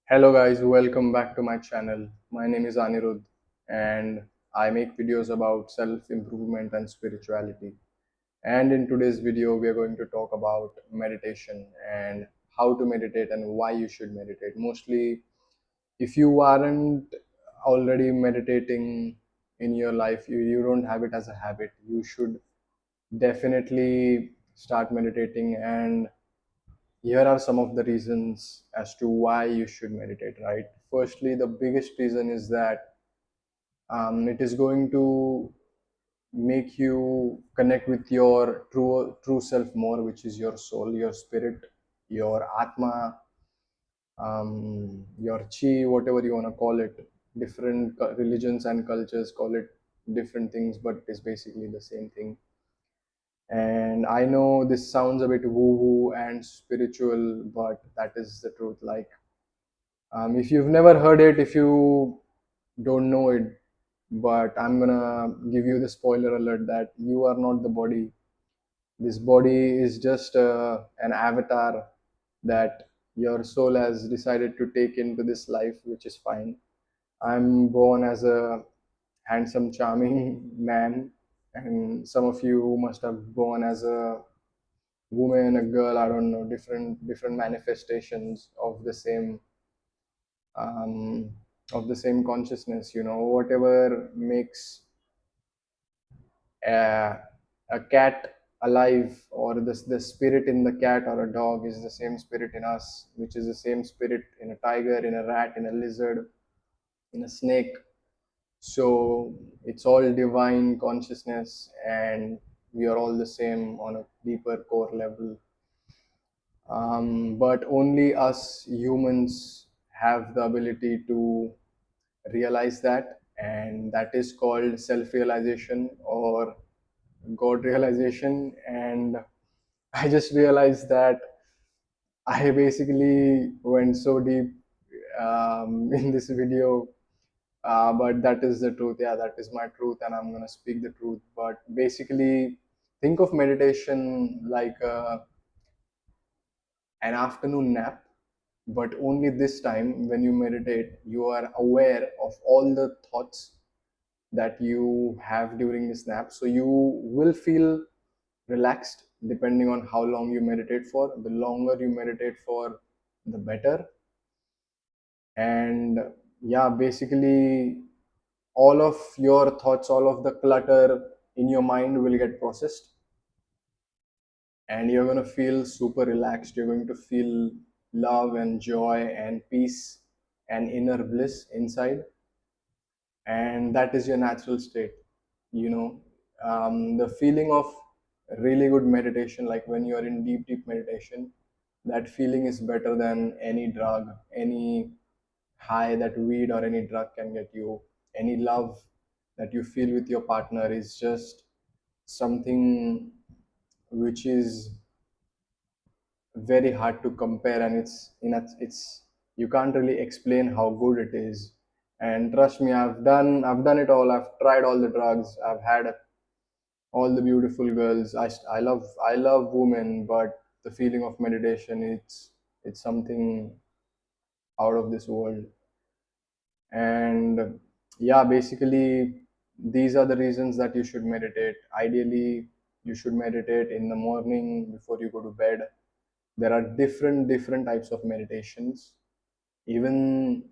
Hello guys, welcome back to my channel. My name is Anirudh and I make videos about self-improvement and spirituality. And in today's video, we are going to talk about meditation and how to meditate and why you should meditate. Mostly, if you aren't already meditating in your life, you don't have it as a habit, you should definitely start meditating. And here are some of the reasons as to why you should meditate, right? Firstly, the biggest reason is that it is going to make you connect with your true self more, which is your soul, your spirit, your atma, your chi, whatever you want to call it. Different religions and cultures call it different things, but it's basically the same thing. And I know this sounds a bit woo woo and spiritual, but that is the truth. Like, if you've never heard it, if you don't know it, but I'm gonna give you the spoiler alert that you are not the body. This body is just an avatar that your soul has decided to take into this life, which is fine. I'm born as a handsome, charming man, and some of you must have born as a woman, a girl, I don't know, different manifestations um, of the same consciousness. Whatever makes a, a cat alive, or the spirit in the cat or a dog is the same spirit in us, which is the same spirit in a tiger, in a rat, in a lizard, in a snake. So it's all divine consciousness, and we are all the same on a deeper core level. But only us humans have the ability to realize that, and that is called self realization or God realization. And I just realized that I basically went so deep in this video, but that is the truth. Yeah, that is my truth, and I'm gonna speak the truth. But basically, think of meditation like an afternoon nap, but only this time when you meditate, you are aware of all the thoughts that you have during this nap. So you will feel relaxed depending on how long you meditate for. The longer you meditate for, the better. And yeah, basically, all of your thoughts, all of the clutter in your mind will get processed, and you're going to feel super relaxed. You're going to feel love and joy and peace and inner bliss inside, and that is your natural state. you know the feeling of really good meditation, like when you are in deep meditation, that feeling is better than any drug, any high that weed or any drug can get you. Any love that you feel with your partner is just something which is very hard to compare, and it's you can't really explain how good it is. And trust me, I've done it all. I've tried all the drugs, I've had all the beautiful girls. I love women, but the feeling of meditation, it's something out of this world. And yeah, basically, these are the reasons that you should meditate. Ideally, you should meditate in the morning before you go to bed. There are different types of meditations. Even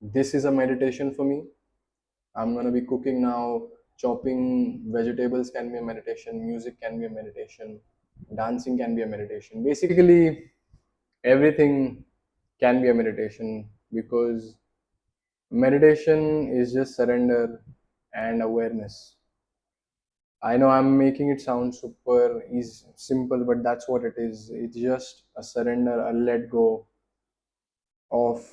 this is a meditation for me. I'm going to be cooking now. Chopping vegetables can be a meditation, music can be a meditation, dancing can be a meditation. Basically, everything can be a meditation, because meditation is just surrender and awareness. I know I'm making it sound super easy, simple, but that's what it is. It's just a surrender, a let go of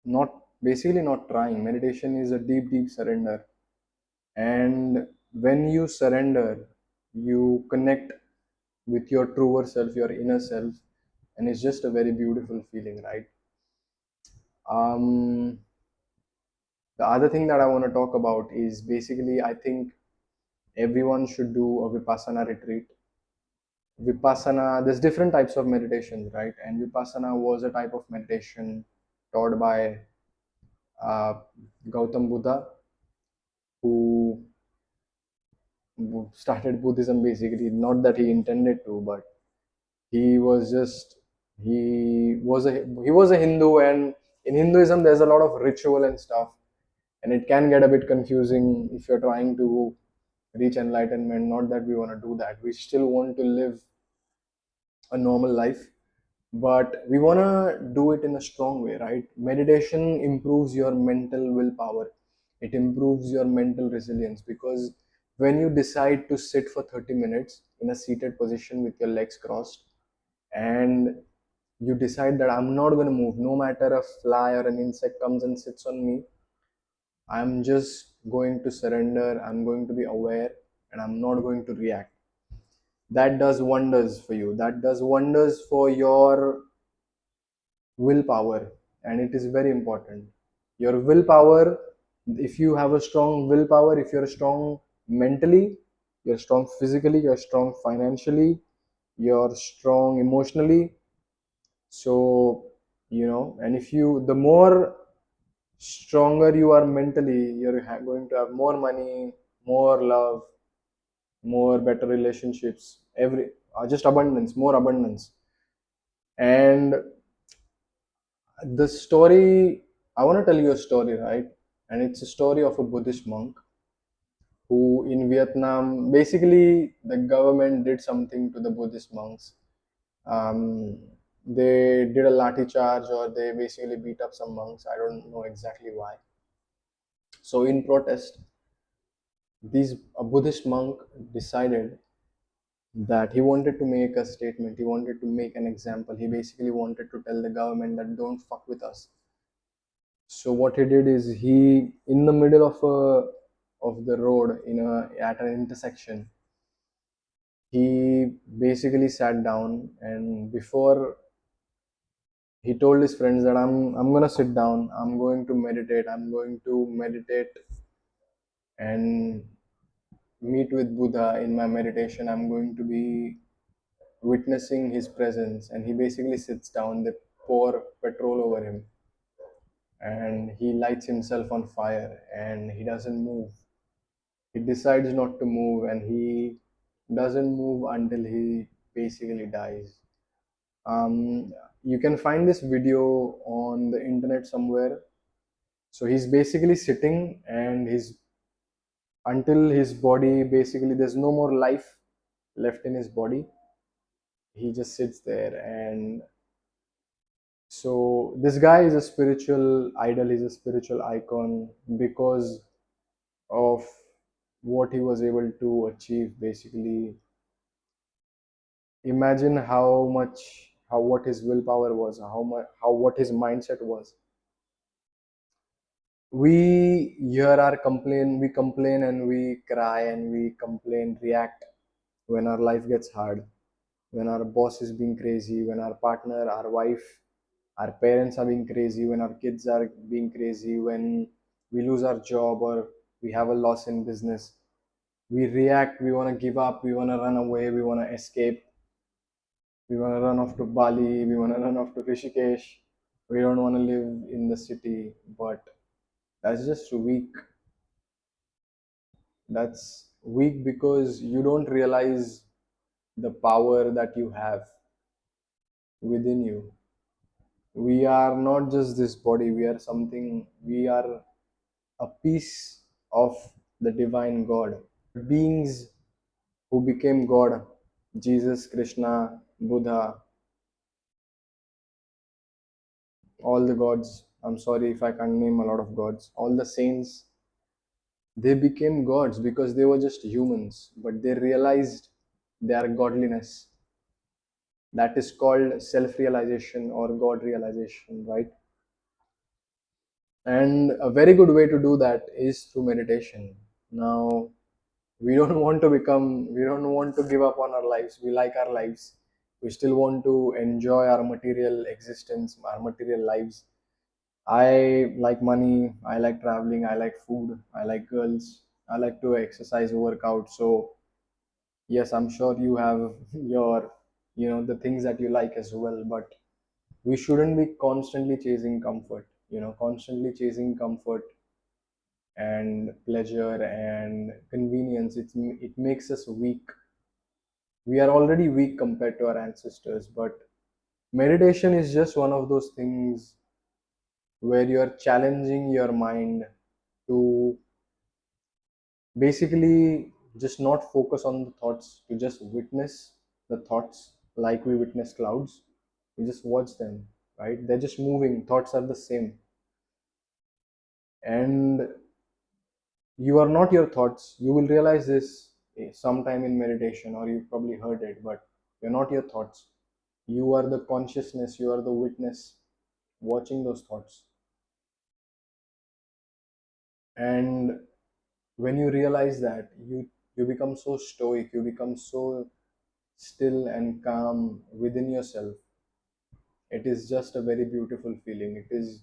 not basically not trying. Meditation is a deep surrender. And when you surrender, you connect with your truer self, your inner self, and it's just a very beautiful feeling, right? Um, the other thing that I want to talk about is basically, I think everyone should do a Vipassana retreat. Vipassana, there's different types of meditations, right? And Vipassana was a type of meditation taught by uh, Gautam Buddha, who started Buddhism basically. Not that he intended to, but he was just he was a Hindu, and in Hinduism there's a lot of ritual and stuff, and it can get a bit confusing if you're trying to reach enlightenment. Not that we want to do that. We still want to live a normal life, but we want to do it in a strong way, right? Meditation improves your mental willpower. It improves your mental resilience, because when you decide to sit for 30 minutes in a seated position with your legs crossed, and you decide that I'm not going to move no matter a fly or an insect comes and sits on me, I'm just going to surrender, I'm going to be aware, and I'm not going to react. That does wonders for you. That does wonders for your willpower, and it is very important. Your willpower, if you have a strong willpower, if you're strong mentally, you're strong physically, you're strong financially, you're strong emotionally. So, and if you, the more stronger you are mentally, you're going to have more money, more love, more better relationships, every just abundance, more abundance. And the story, I want to tell you a story, right? And it's a story of a Buddhist monk who in Vietnam, basically the government did something to the Buddhist monks. Um, they did a lathi charge, or they basically beat up some monks. I don't know exactly why. So in protest, these a Buddhist monk decided that he wanted to make a statement. He wanted to make an example. He basically wanted to tell the government that don't fuck with us. So what he did is, he, in the middle of the road, at an intersection, he basically sat down, and before, he told his friends that I'm gonna sit down, I'm going to meditate and meet with Buddha in my meditation. I'm going to be witnessing his presence. And he basically sits down, they pour petrol over him, and he lights himself on fire, and he doesn't move. He decides not to move, and he doesn't move until he basically dies. You can find this video on the internet somewhere. So he's basically sitting, and his until his body, basically there's no more life left in his body, he just sits there. And so this guy is a spiritual idol, he's a spiritual icon, because of what he was able to achieve. Basically, imagine how what his willpower was, how much, how what his mindset was. We hear our complain, we complain and we cry and we complain, react when our life gets hard, when our boss is being crazy, when our partner, our wife, our parents are being crazy, when our kids are being crazy, when we lose our job or we have a loss in business. We react, we want to give up, we want to run away, we want to escape, we want to run off to Bali, we want to run off to Rishikesh. We don't want to live in the city, but that's just weak. That's weak because you don't realize the power that you have within you. We are not just this body, we are something, we are a piece of the divine God. Beings who became God, Jesus, Krishna, Buddha, all the gods. I'm sorry if I can't name a lot of gods. All the saints, they became gods because they were just humans, but they realized their godliness. That is called self realization or God realization, right? And a very good way to do that is through meditation. Now, we don't want to give up on our lives. We like our lives. We still want to enjoy our material existence, our material lives. I like money, I like traveling, I like food, I like girls, I like to exercise, work out. So Yes, I'm sure you have your, the things that you like as well, but we shouldn't be constantly chasing comfort, constantly chasing comfort and pleasure and convenience. It makes us weak. We are already weak compared to our ancestors, but meditation is just one of those things where you are challenging your mind to basically just not focus on the thoughts, to just witness the thoughts like we witness clouds. We just watch them, right? They're just moving. Thoughts are the same. And you are not your thoughts. You will realize this sometime in meditation, or you've probably heard it, but you're not your thoughts. You are the consciousness, you are the witness watching those thoughts. And when you realize that, you become so stoic, you become so still and calm within yourself. It is just a very beautiful feeling. It is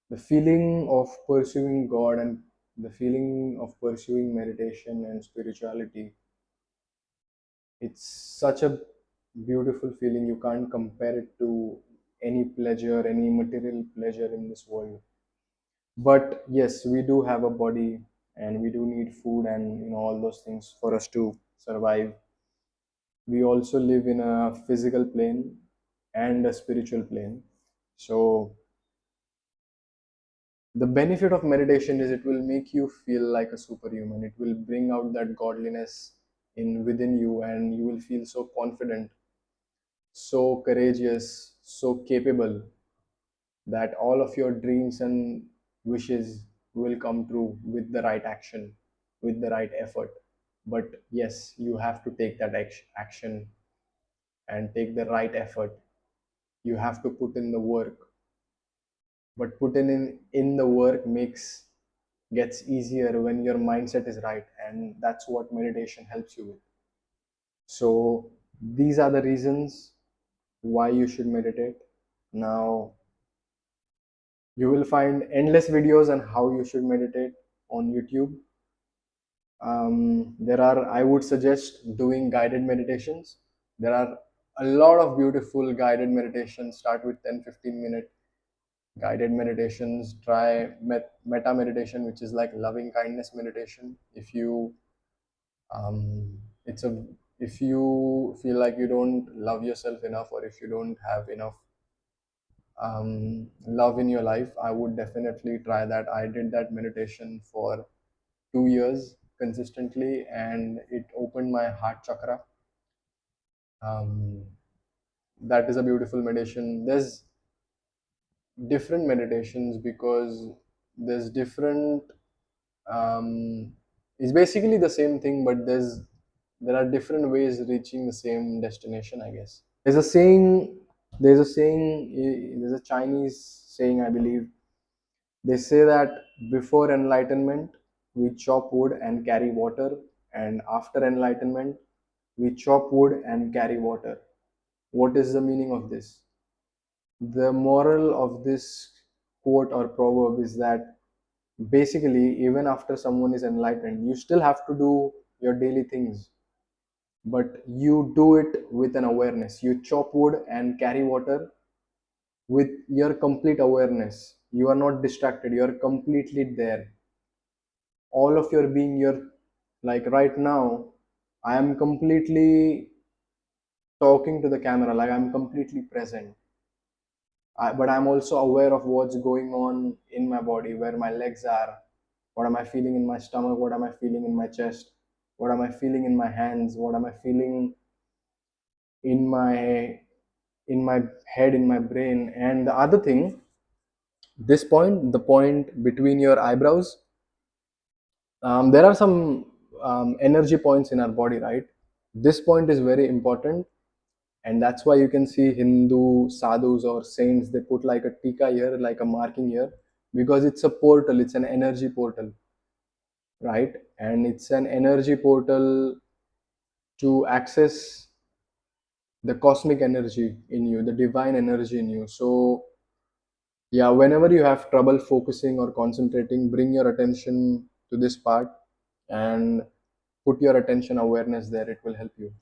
the feeling of pursuing God, and the feeling of pursuing meditation and spirituality. It's such a beautiful feeling. You can't compare it to any pleasure, any material pleasure in this world. But yes, we do have a body, and we do need food and all those things for us to survive. We also live in a physical plane and a spiritual plane. So the benefit of meditation is it will make you feel like a superhuman. It will bring out that godliness in within you, and you will feel so confident, so courageous, so capable, that all of your dreams and wishes will come true with the right action, with the right effort. But yes, you have to take that action and take the right effort. You have to put in the work, but putting in the work makes gets easier when your mindset is right, and that's what meditation helps you with. So these are the reasons why you should meditate. Now you will find endless videos on how you should meditate on YouTube. There are, I would suggest doing guided meditations. There are a lot of beautiful guided meditations. Start with 10-15 minute guided meditations. Try metta meditation, which is like loving kindness meditation. Um, it's a if you feel like you don't love yourself enough, or if you don't have enough love in your life, I would definitely try that. I did that meditation for 2 years consistently, and it opened my heart chakra. um, that is a beautiful meditation. There's different meditations because there's different it's basically the same thing, but there are different ways reaching the same destination, I guess. There's a Chinese saying, I believe. They say that before enlightenment we chop wood and carry water, and after enlightenment we chop wood and carry water. What is the meaning of this? The moral of this quote or proverb is that basically, even after someone is enlightened, you still have to do your daily things, but you do it with an awareness. You chop wood and carry water with your complete awareness. You are not distracted, you are completely there. All of your being, you're like right now, I am completely talking to the camera, like I'm completely present. But I'm also aware of what's going on in my body, where my legs are, what am I feeling in my stomach, what am I feeling in my chest, what am I feeling in my hands, what am I feeling in my head, in my brain. And the other thing, this point, the point between your eyebrows, there are some energy points in our body, right? This point is very important, and that's why you can see Hindu sadhus or saints, they put like a tika here, like a marking here, because it's a portal, it's an energy portal, right? And it's an energy portal to access the cosmic energy in you, the divine energy in you. So yeah, whenever you have trouble focusing or concentrating, bring your attention to this part, and put your attention awareness there, it will help you.